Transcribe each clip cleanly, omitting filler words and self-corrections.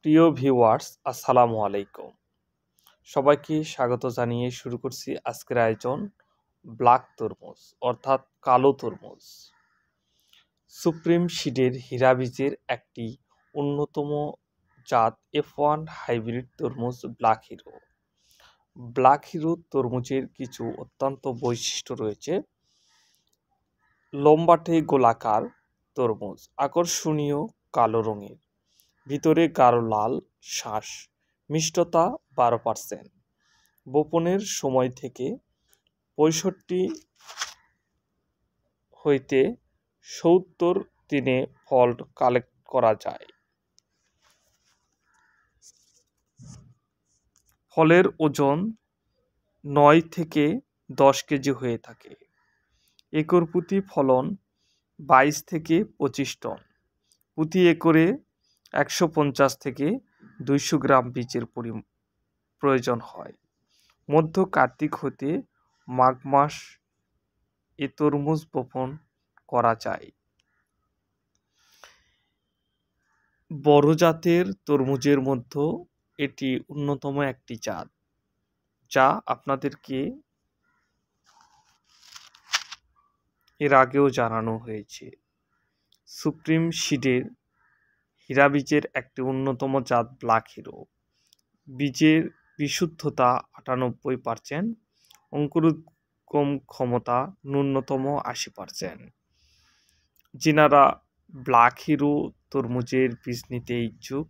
প্রিয় ভিউয়ার্স, আসসালামু আলাইকুম। সবাইকে স্বাগত জানিয়ে শুরু করছি আজকের আয়োজন ব্ল্যাক তরমুজ অর্থাৎ কালো তরমুজ। সুপ্রিম সিডের হীরা বীজের একটি অন্যতম জাত F1 হাইব্রিড তরমুজ ব্ল্যাক হিরো। ব্ল্যাক হিরো তরমুজের কিছু অত্যন্ত বৈশিষ্ট্য রয়েছে। লম্বাটে গোলাকার তরমুজ, আকর্ষণীয় কালো রঙের, ভিতরে গাঢ় লাল শাঁস, মিষ্টতা 12%, বপনের সময় থেকে 65 হইতে 70 দিনে ফল কালেক্ট করা যায়। ফলের ওজন 9 থেকে 10 কেজি হয়ে থাকে। একর প্রতি ফলন 22 থেকে 25 টন। প্রতি একরে 150 থেকে 200 গ্রাম বীজের প্রয়োজন হয়। মধ্য কার্তিক হতে মাঘ মাস এ তরমুজ বপন করা যায়। বড় জাতের তরমুজের মধ্যে এটি অন্যতম একটি জাত, যা আপনাদেরকে এর আগেও জানানো হয়েছে। সুপ্রিম সিডের হীরা বীজের একটি অন্যতম জাত ব্ল্যাক হিরো। বীজের বিশুদ্ধতা 98%, অঙ্কুরোদ্গম ক্ষমতা ন্যূনতম 80%। যিনারা ব্ল্যাক হিরো তরমুজের বীজ নিতে ইচ্ছুক,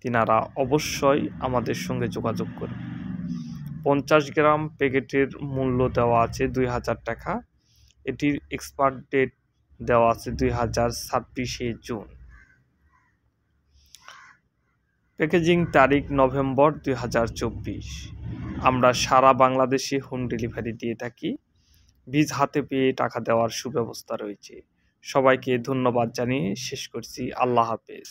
তিনারা অবশ্যই আমাদের সঙ্গে যোগাযোগ করবেন। 50 গ্রাম প্যাকেটের মূল্য দেওয়া আছে 2000 টাকা। এটির এক্সপায়ার ডেট দেওয়া আছে 2026 জুন। প্যাকেজিং তারিখ নভেম্বর 2024। আমরা সারা বাংলাদেশে হোম ডেলিভারি দিয়ে থাকি। বীজ হাতে পেয়ে টাকা দেওয়ার সুব্যবস্থা রয়েছে। সবাইকে ধন্যবাদ জানিয়ে শেষ করছি। আল্লাহ হাফেজ।